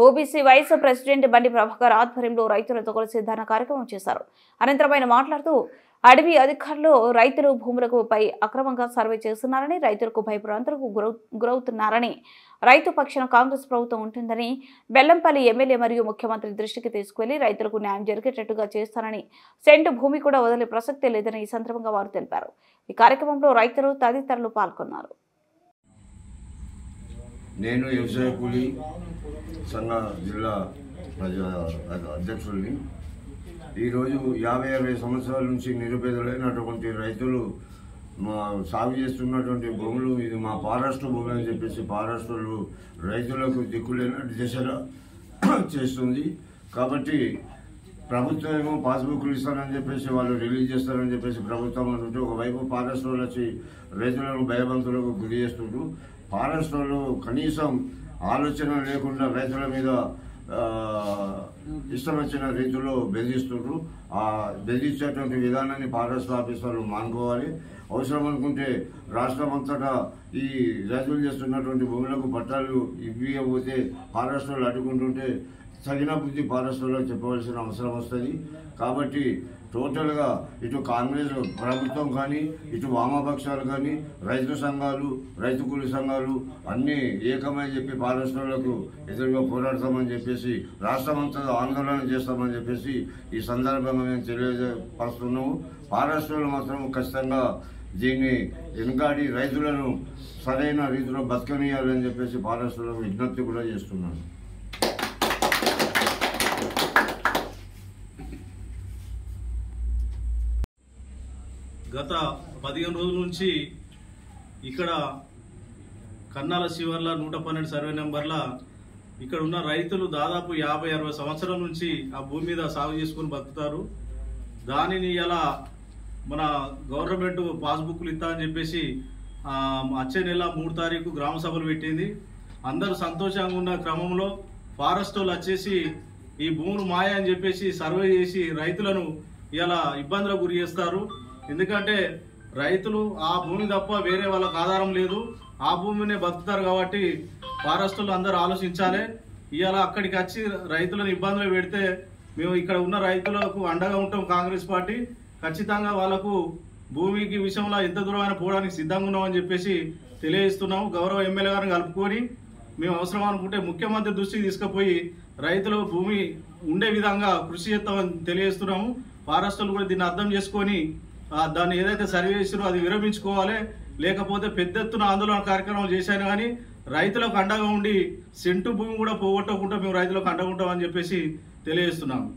OBC vice president బండి ప్రభాకర్ ఆధ్వర్యంలో రైతులతో కలిసి ధర్నా కార్యక్రమం చేశారు. అనంతరం ఆయన మాట్లాడుతూ అడవి అధికారులు రైతులు భూములకు పై అక్రమంగా సర్వే చేస్తున్నారని, రైతులకు భయభ్రాంతులకు గురవుతున్నారని, రైతు పక్షాన కాంగ్రెస్ ప్రభుత్వం ఉంటుందని, బెల్లంపల్లి ఎమ్మెల్యే మరియు ముఖ్యమంత్రి దృష్టికి తీసుకువెళ్లి రైతులకు న్యాయం జరిగేటట్టుగా చేస్తారని, సెంటు భూమి కూడా వదిలే ప్రసక్తే లేదని ఈ సందర్భంగా వారు తెలిపారు. ఈ కార్యక్రమంలో రైతులు తదితరులు పాల్గొన్నారు. నేను వ్యవసాయ కూలీ సంఘ జిల్లా అధ్యక్షుడిని. ఈరోజు 50-60 సంవత్సరాల నుంచి నిరుపేదలైనటువంటి రైతులు సాగు చేస్తున్నటువంటి భూములు ఇది మా పారాష్ట్ర భూమి అని చెప్పేసి పారాష్ట్రలు రైతులకు దిక్కులేని దిశగా చేస్తుంది. కాబట్టి ప్రభుత్వం ఏమో పాస్బుక్లు ఇస్తారని చెప్పేసి వాళ్ళు రిలీజ్ చేస్తారని చెప్పేసి ప్రభుత్వం అంటుంటే ఒకవైపు పారాష్ట్రలు వచ్చి రైతులను భయభ్రాంతులకు గురి చేస్తుంటూ పారాష్ట్రలు కనీసం ఆలోచన లేకుండా రైతుల మీద ఇష్టం వచ్చిన రీతిలో బెదిరిస్తుండ్రు. ఆ బెదిరించేటువంటి విధానాన్ని పారాష్ట్ర ఆఫీసర్లు మానుకోవాలి. అవసరం అనుకుంటే రాష్ట్రం అంతటా ఈ రైతులు చేస్తున్నటువంటి భూములకు పట్టాలు ఇవ్వకపోతే పారాష్ట్రలు అడ్డుకుంటుంటే తగిన బుద్ధి పారాష్ట్రలో చెప్పవలసిన అవసరం వస్తుంది. కాబట్టి టోటల్గా ఇటు కాంగ్రెస్ ప్రభుత్వం కానీ, ఇటు వామపక్షాలు కానీ, రైతు సంఘాలు, రైతు కూలీ సంఘాలు అన్నీ ఏకమై చెప్పి పారాష్ట్రాలకు ఎదురుగా పోరాడతామని చెప్పేసి రాష్ట్రమంతా ఆందోళన చేస్తామని చెప్పేసి ఈ సందర్భంగా మేము తెలియజేస్తున్నాము. పారాష్ట్రాలు మాత్రం ఖచ్చితంగా దీన్ని వెనుకాడి రైతులను సరైన రీతిలో బతకనియాలని చెప్పేసి పారాష్ట్రాలకు విజ్ఞప్తి కూడా చేస్తున్నాను. గత 15 రోజుల నుంచి ఇక్కడ కన్నాల శివర్ల 112 సర్వే నెంబర్ల ఇక్కడ ఉన్న రైతులు దాదాపు 50-60 సంవత్సరాల నుంచి ఆ భూమి మీద సాగు చేసుకుని బతుకుతారు. దానిని ఇలా మన గవర్నమెంట్ పాస్బుక్లు ఇస్తామని చెప్పేసి వచ్చే నెల 3 తారీఖు గ్రామ సభలు పెట్టింది. అందరూ సంతోషంగా ఉన్న క్రమంలో ఫారెస్ట్ వాళ్ళు వచ్చేసి ఈ భూములు మాయ అని చెప్పేసి సర్వే చేసి రైతులను ఇలా ఇబ్బందులకు గురి చేస్తారు. ఎందుకంటే రైతులు ఆ భూమి తప్ప వేరే వాళ్ళకి ఆధారం లేదు, ఆ భూమినే బతుకుతారు. కాబట్టి ఫారెస్టులు అందరూ ఆలోచించాలి. ఇవాళ అక్కడికి వచ్చి రైతులను ఇబ్బందులు పెడితే మేము ఇక్కడ ఉన్న రైతులకు అండగా ఉంటాం. కాంగ్రెస్ పార్టీ ఖచ్చితంగా వాళ్ళకు భూమికి విషయంలో ఎంత దూరమైనా పోవడానికి సిద్ధంగా ఉన్నామని చెప్పేసి తెలియజేస్తున్నాము. గౌరవ ఎమ్మెల్యే గారిని కలుపుకొని మేము అవసరం అనుకుంటే ముఖ్యమంత్రి దృష్టికి తీసుకుపోయి రైతుల భూమి ఉండే విధంగా కృషి చేస్తామని తెలియజేస్తున్నాము. ఫారెస్టులు కూడా దీన్ని అర్థం చేసుకొని దాన్ని ఏదైతే సర్వే చేసిరో అది విరమించుకోవాలి. లేకపోతే పెద్ద ఎత్తున ఆందోళన కార్యక్రమం చేశాను కానీ రైతులకు అండగా ఉండి సెంటు భూమి కూడా పోగొట్టకుండా మేము రైతులకు అండగా ఉంటామని చెప్పేసి తెలియజేస్తున్నాము.